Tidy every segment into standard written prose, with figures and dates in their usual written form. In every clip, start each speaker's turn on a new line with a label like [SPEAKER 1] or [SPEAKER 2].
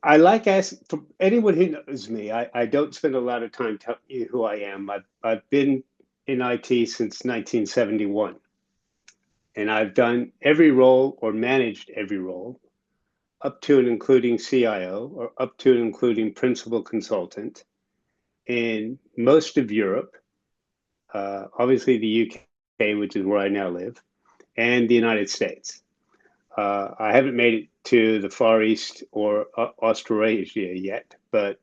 [SPEAKER 1] I like asking for anyone who knows me. I don't spend a lot of time telling you who I am. I've been in IT since 1971, and I've done every role or managed every role up to and including CIO or up to and including principal consultant in most of Europe, obviously the UK, which is where I now live, and the United States. I haven't made it to the Far East or Australasia yet, but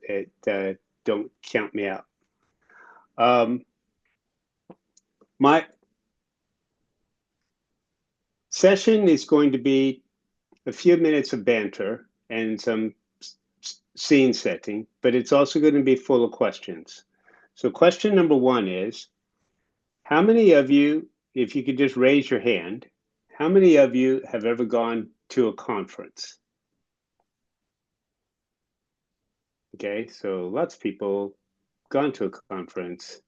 [SPEAKER 1] don't count me out. My session is going to be a few minutes of banter and some scene setting, but it's also going to be full of questions. So question number one is, how many of you, if you could just raise your hand, how many of you have ever gone to a conference? Okay, so lots of people gone to a conference,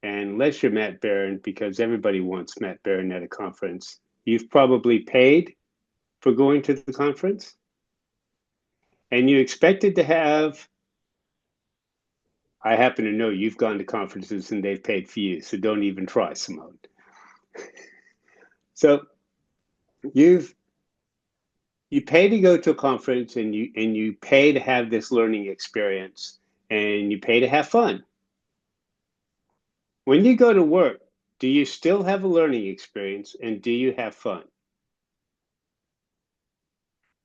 [SPEAKER 1] and unless you're Matt Barron, because everybody wants Matt Barron at a conference, you've probably paid for going to the conference, and you expected to have, I happen to know you've gone to conferences and they've paid for you, so don't even try, Simone. So you've you pay to go to a conference, and you pay to have this learning experience, and you pay to have fun. When you go to work, do you still have a learning experience, and do you have fun?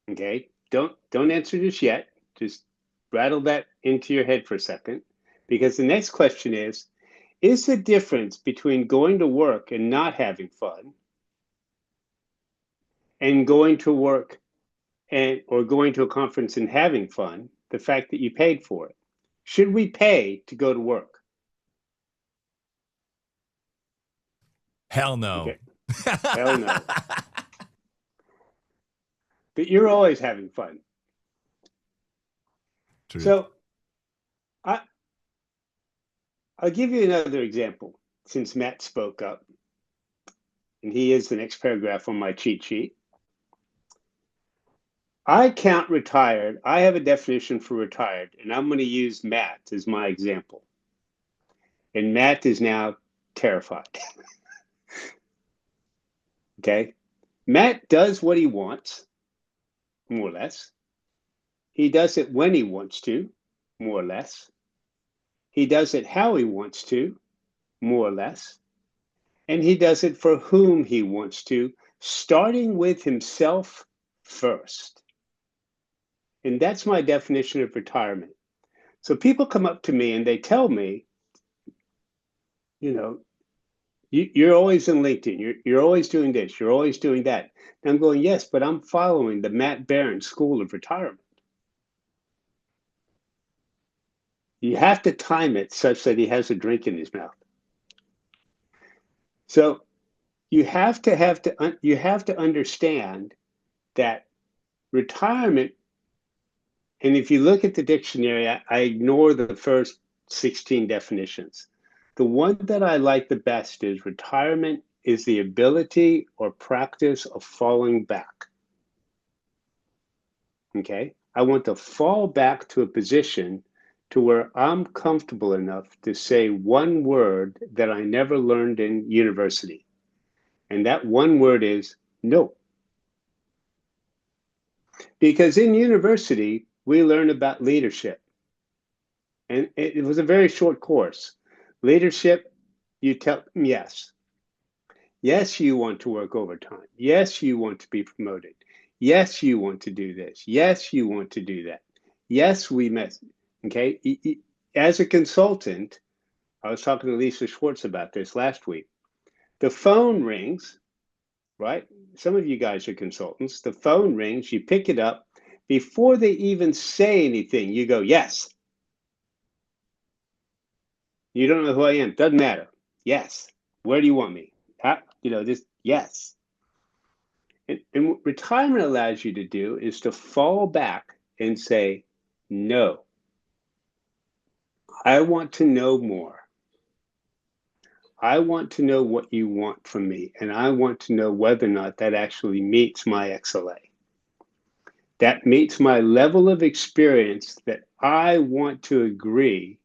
[SPEAKER 1] Okay, don't answer this yet. Just rattle that into your head for a second, because the next question is the difference between going to work and not having fun and going to work and or going to a conference and having fun, the fact that you paid for it? Should we pay to go to work?
[SPEAKER 2] Hell no.
[SPEAKER 1] Okay, hell no. But you're always having fun.
[SPEAKER 2] Truth.
[SPEAKER 1] So I, I'll give you another example since Matt spoke up, and he is the next paragraph on my cheat sheet. I count retired. I have a definition for retired, and I'm going to use Matt as my example. And Matt is now terrified. Okay. Matt does what he wants, more or less. He does it when he wants to, more or less. He does it how he wants to, more or less. And he does it for whom he wants to, starting with himself first. And that's my definition of retirement. So people come up to me and they tell me, you know, you're always in LinkedIn. You're always doing this. You're always doing that. And I'm going, yes, but I'm following the Matt Barron School of Retirement. You have to time it such that he has a drink in his mouth. So you have to understand that retirement. And if you look at the dictionary, I ignore the first 16 definitions. The one that I like the best is retirement is the ability or practice of falling back. Okay? I want to fall back to a position to where I'm comfortable enough to say one word that I never learned in university. And that one word is no. Because in university, we learn about leadership. And it was a very short course. Leadership, you tell them yes. Yes, you want to work overtime. Yes, you want to be promoted. Yes, you want to do this. Yes, you want to do that. Yes, we met. Okay. As a consultant, I was talking to Lisa Schwartz about this last week. The phone rings, right? Some of you guys are consultants. The phone rings, you pick it up. Before they even say anything, you go, yes. You don't know who I am. Doesn't matter. Yes. Where do you want me? This, yes. And what retirement allows you to do is to fall back and say, no, I want to know more. I want to know what you want from me, and I want to know whether or not that actually meets my XLA. that meets my level of experience that I want to agree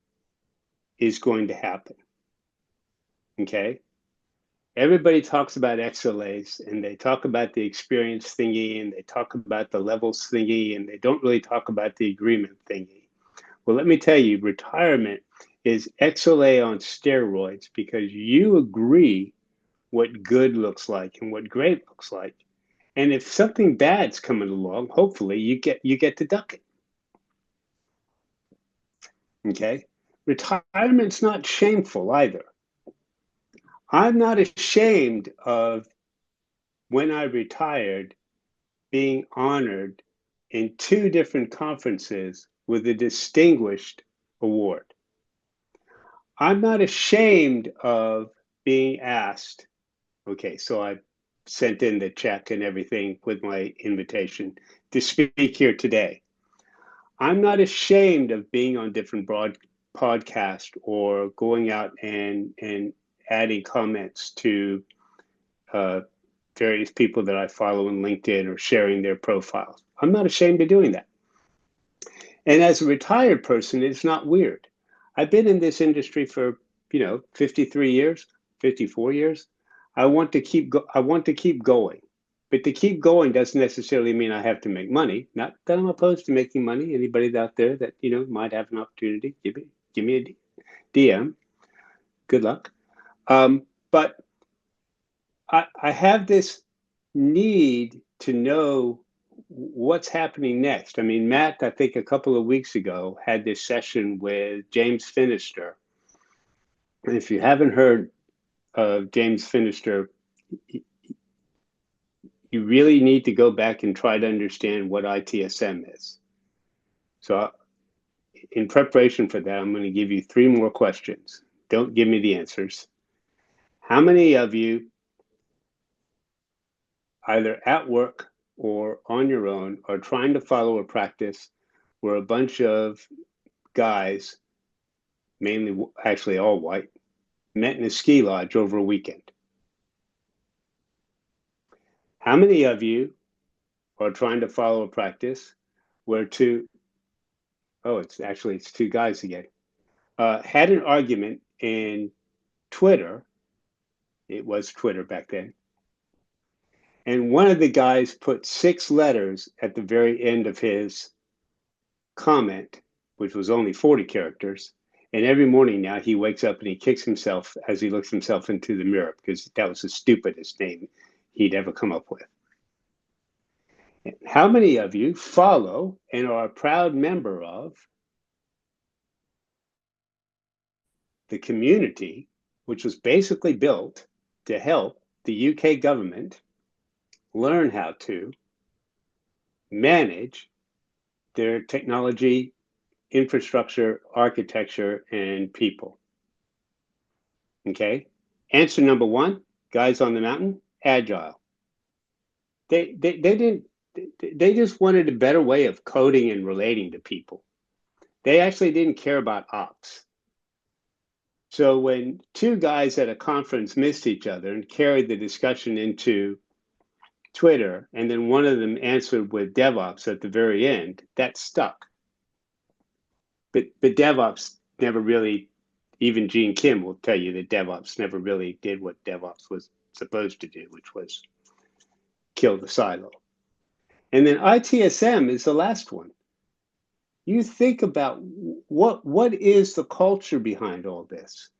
[SPEAKER 1] is going to happen. Okay? Everybody talks about XLAs and they talk about the experience thingy and they talk about the levels thingy and they don't really talk about the agreement thingy. Well, let me tell you, retirement is XLA on steroids because you agree what good looks like and what great looks like. And if something bad's coming along, hopefully you get to duck it. Okay? Retirement's not shameful either. I'm not ashamed of when I retired being honored in 2 different conferences with a distinguished award. I'm not ashamed of being asked, okay, so I sent in the check and everything with my invitation to speak here today. I'm not ashamed of being on different podcasts or going out and adding comments to various people that I follow on LinkedIn or sharing their profiles. I'm not ashamed of doing that. And as a retired person, it's not weird. I've been in this industry for, 53 years, 54 years. I want to keep going. But to keep going doesn't necessarily mean I have to make money. Not that I'm opposed to making money. Anybody out there that, might have an opportunity, give me a DM. Good luck. But I have this need to know what's happening next. I mean, Matt, I think a couple of weeks ago, had this session with James Finister. And if you haven't heard of James Finister, you really need to go back and try to understand what ITSM is. So in preparation for that, I'm going to give you 3 more questions. Don't give me the answers. How many of you, either at work or on your own, are trying to follow a practice where a bunch of guys, mainly actually all white, met in a ski lodge over a weekend? How many of you are trying to follow a practice where it's 2 guys again, had an argument in Twitter, it was Twitter back then, and one of the guys put 6 letters at the very end of his comment, which was only 40 characters. And every morning now he wakes up and he kicks himself as he looks himself into the mirror because that was the stupidest name he'd ever come up with. And how many of you follow and are a proud member of the community, which was basically built to help the UK government learn how to manage their technology, infrastructure, architecture, and people? Okay. Answer number 1, guys on the mountain, agile. They didn't. They just wanted a better way of coding and relating to people. They actually didn't care about ops. So when 2 guys at a conference missed each other and carried the discussion into Twitter, and then one of them answered with DevOps at the very end, that stuck. But DevOps never really, even Gene Kim will tell you that DevOps never really did what DevOps was supposed to do, which was kill the silo. And then ITSM is the last one. You think about what is the culture behind all this?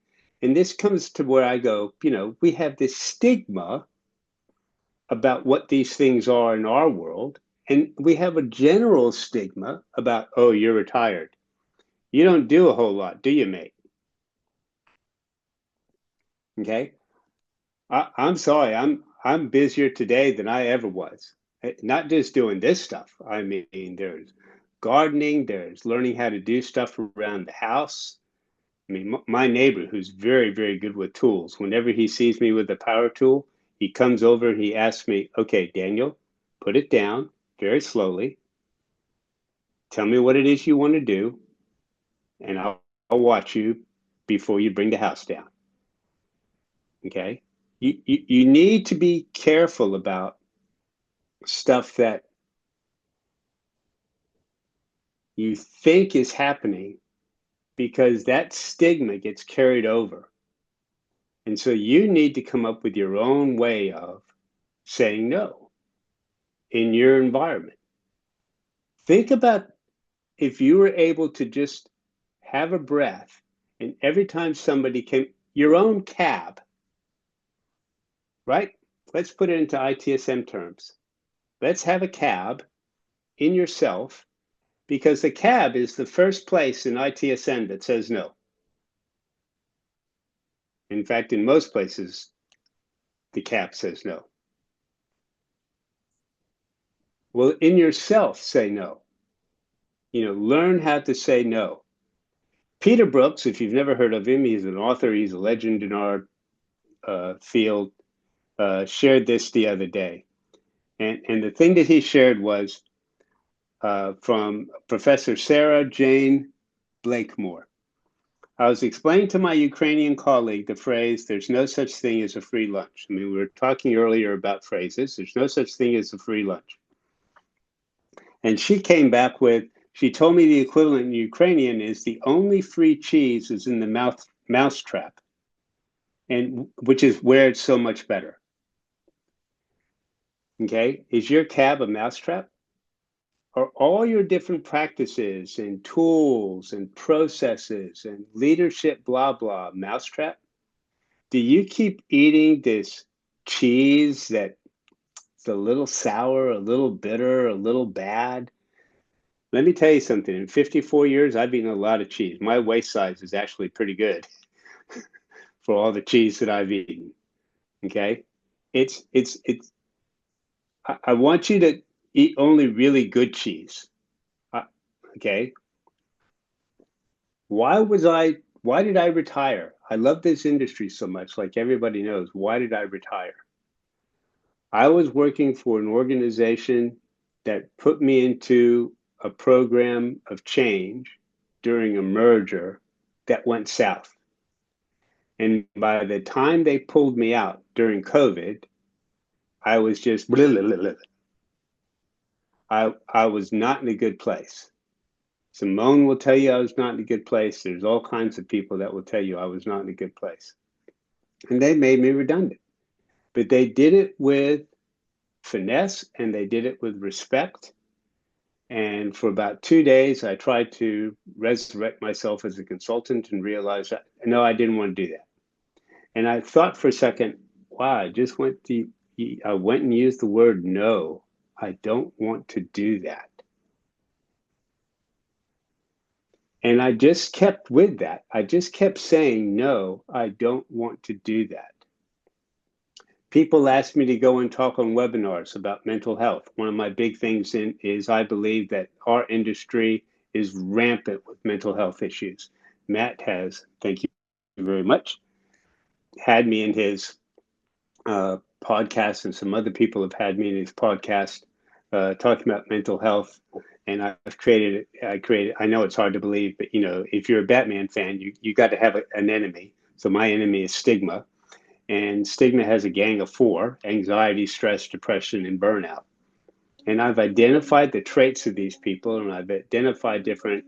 [SPEAKER 1] And this comes to where I go, we have this stigma about what these things are in our world. And we have a general stigma about, oh, you're retired. You don't do a whole lot, do you, mate? Okay. I'm sorry, I'm busier today than I ever was. Not just doing this stuff. I mean, there's gardening, there's learning how to do stuff around the house. I mean, my neighbor, who's very, very good with tools, whenever he sees me with a power tool, he comes over and he asks me, okay, Daniel, put it down very slowly. Tell me what it is you want to do, and I'll watch you before you bring the house down. Okay? You need to be careful about stuff that you think is happening because that stigma gets carried over. And so you need to come up with your own way of saying no in your environment. Think about if you were able to just have a breath and every time somebody came, your own cab, right? Let's put it into ITSM terms. Let's have a cab in yourself because the cab is the first place in ITSM that says no. In fact, in most places, the cab says no. Well, in yourself, say no. Learn how to say no. Peter Brooks, if you've never heard of him, he's an author, he's a legend in our field, shared this the other day. And the thing that he shared was from Professor Sarah Jane Blakemore. I was explaining to my Ukrainian colleague the phrase, there's no such thing as a free lunch. I mean, we were talking earlier about phrases. There's no such thing as a free lunch. And she came back with, she told me the equivalent in Ukrainian is the only free cheese is in the mousetrap, and which is where it's so much better. Okay, is your cab a mousetrap? Are all your different practices and tools and processes and leadership blah blah mousetrap? Do you keep eating this cheese that's a little sour, a little bitter, a little bad? Let me tell you something. In 54 years, I've eaten a lot of cheese. My waist size is actually pretty good for all the cheese that I've eaten. Okay, it's. I want you to eat only really good cheese. Okay. Why did I retire? I love this industry so much, like everybody knows. Why did I retire? I was working for an organization that put me into a program of change during a merger that went south. And by the time they pulled me out during COVID, I was just, blah, blah, blah, blah. I was not in a good place. Simone will tell you I was not in a good place. There's all kinds of people that will tell you I was not in a good place. And they made me redundant. But they did it with finesse and they did it with respect. And for about 2 days, I tried to resurrect myself as a consultant and realized that, no, I didn't want to do that. And I thought for a second, wow, I went and used the word no. I don't want to do that. And I just kept with that. I just kept saying, no, I don't want to do that. People ask me to go and talk on webinars about mental health. One of my big things is I believe that our industry is rampant with mental health issues. Matt has, thank you very much, had me in his podcast, and some other people have had me in his podcast talking about mental health. And I know it's hard to believe, but if you're a Batman fan, you got to have an enemy. So my enemy is stigma. And stigma has a gang of 4: anxiety, stress, depression, and burnout. And I've identified the traits of these people, and I've identified different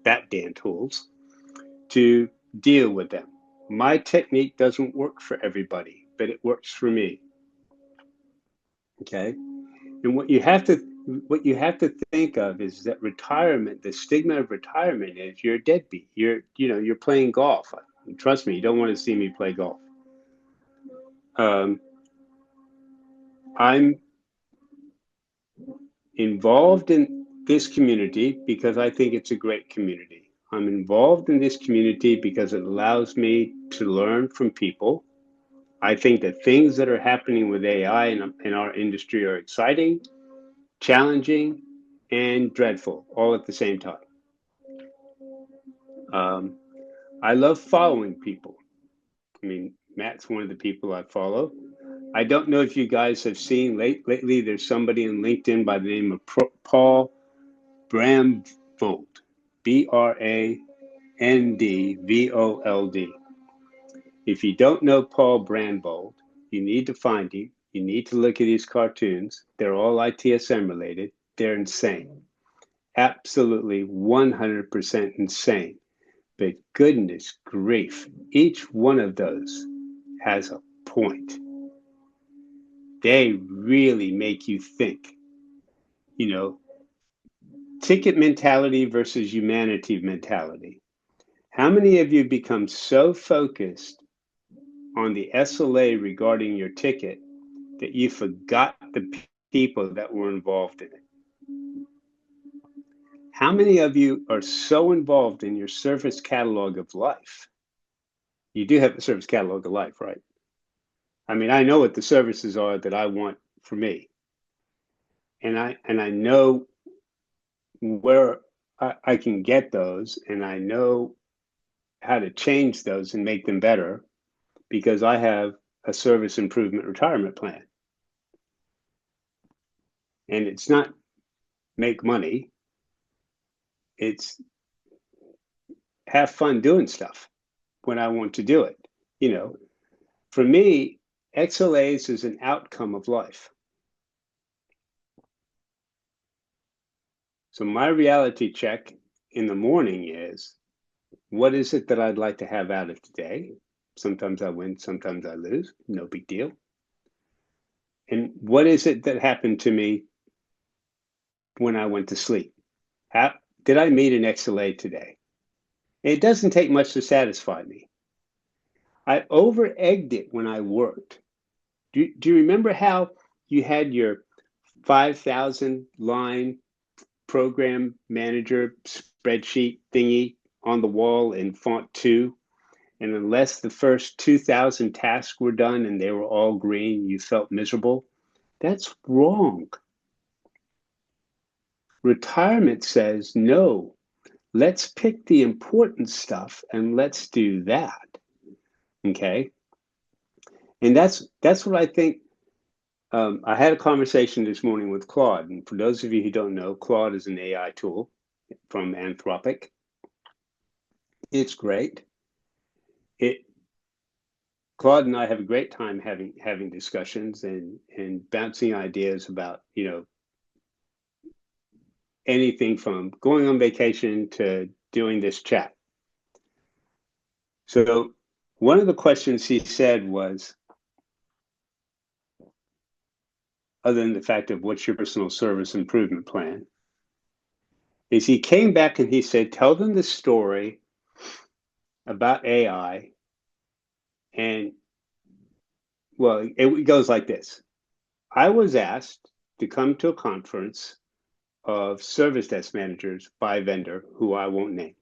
[SPEAKER 1] Batman tools to deal with them. My technique doesn't work for everybody, but it works for me. Okay? And what you have to think of is that retirement, the stigma of retirement is you're a deadbeat. You're playing golf. Trust me, you don't want to see me play golf. I'm involved in this community because I think it's a great community. I'm involved in this community because it allows me to learn from people. I think that things that are happening with AI in our industry are exciting, challenging, and dreadful all at the same time. I love following people. I mean, Matt's one of the people I follow. I don't know if you guys have seen lately, there's somebody on LinkedIn by the name of Paul Brandvold, Brandvold. If you don't know Paul Brandvold, you need to find him. You need to look at his cartoons. They're all ITSM related. They're insane. absolutely 100% insane. But goodness grief, each one of those has a point. They really make you think. You know, ticket mentality versus humanity mentality. How many of you become so focused on the SLA regarding your ticket that you forgot the people that were involved in it? How many of you are so involved in your service catalog of life? You do have a service catalog of life, right? I mean, I know what the services are that I want for me. And I know where I can get those, and I know how to change those and make them better because I have a service improvement retirement plan. And it's not make money, it's have fun doing stuff when I want to do it. You know, for me, XLAs is an outcome of life. So my reality check in the morning is, what is it that I'd like to have out of today? Sometimes I win, sometimes I lose, no big deal. And what is it that happened to me when I went to sleep? How, did I meet an XLA today? It doesn't take much to satisfy me. I over egged it when I worked. Do you remember how you had your 5,000 line program manager spreadsheet thingy on the wall in font 2? And unless the first 2,000 tasks were done and they were all green, you felt miserable? That's wrong. Retirement says, no, let's pick the important stuff and let's do that. Okay. And that's what I think. I had a conversation this morning with Claude. And for those of you who don't know, Claude is an AI tool from Anthropic. It's great. Claude and I have a great time having discussions and bouncing ideas about, anything from going on vacation to doing this chat. So one of the questions he said was, other than the fact of what's your personal service improvement plan, is he came back and he said, tell them the story about AI. And well, it goes like this. I was asked to come to a conference of service desk managers by a vendor who I won't name.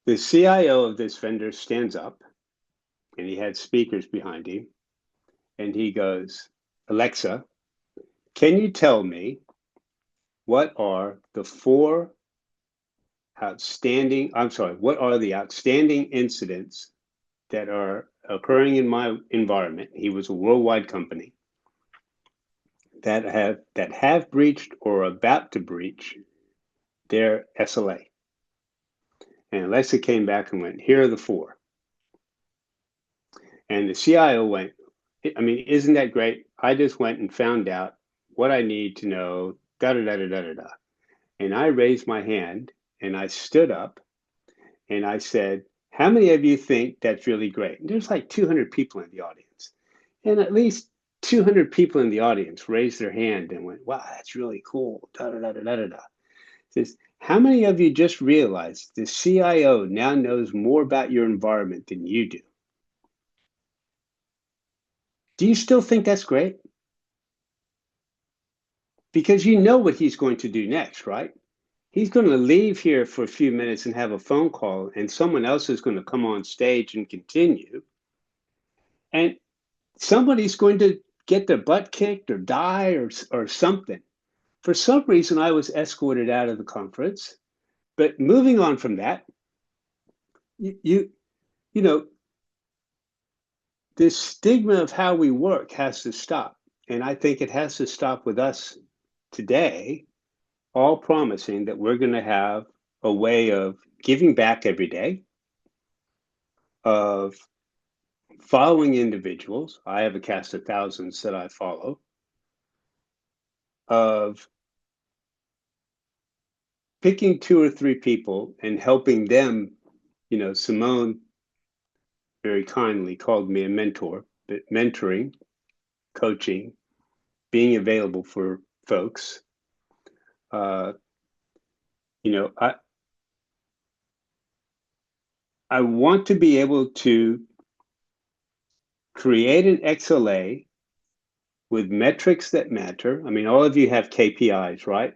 [SPEAKER 1] The CIO of this vendor stands up, and he had speakers behind him, and he goes, Alexa, can you tell me what are the outstanding incidents that are occurring in my environment? He was a worldwide company that have breached or are about to breach their SLA. And Alexa came back and went, here are the 4. And the CIO went, I mean, isn't that great? I just went and found out what I need to know, da da da da da da. And I raised my hand and I stood up and I said, how many of you think that's really great? And there's like 200 people in the audience. And at least 200 people in the audience raised their hand and went, wow, that's really cool, da da da da da da. Says, how many of you just realized the CIO now knows more about your environment than you do? Do you still think that's great? Because you know what he's going to do next, right? He's going to leave here for a few minutes and have a phone call, and someone else is going to come on stage and continue. And somebody's going to get their butt kicked or die or something. For some reason, I was escorted out of the conference. But moving on from that, you know, this stigma of how we work has to stop. And I think it has to stop with us today, all promising that we're going to have a way of giving back every day, of following individuals. I have a cast of thousands that I follow, of picking 2 or 3 people and helping them. Simone very kindly called me a mentor, but mentoring, coaching, being available for folks. Uh, you know, I want to be able to create an XLA with metrics that matter. I mean, all of you have KPIs, right?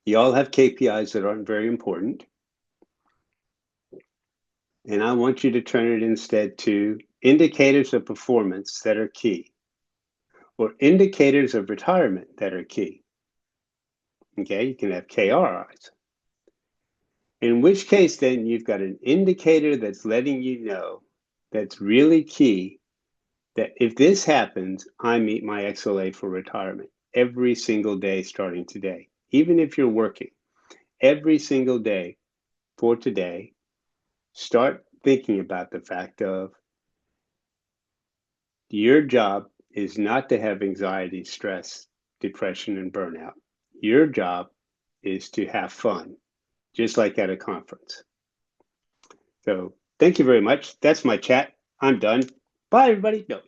[SPEAKER 1] You all have KPIs that aren't very important. And I want you to turn it instead to indicators of performance that are key, or indicators of retirement that are key. Okay, you can have KRIs. In which case, then you've got an indicator that's letting you know that's really key, that if this happens, I meet my XLA for retirement every single day starting today. Even if you're working, every single day for today, start thinking about the fact of your job is not to have anxiety, stress, depression, and burnout. Your job is to have fun, just like at a conference. So thank you very much. That's my chat. I'm done. Bye, everybody. No.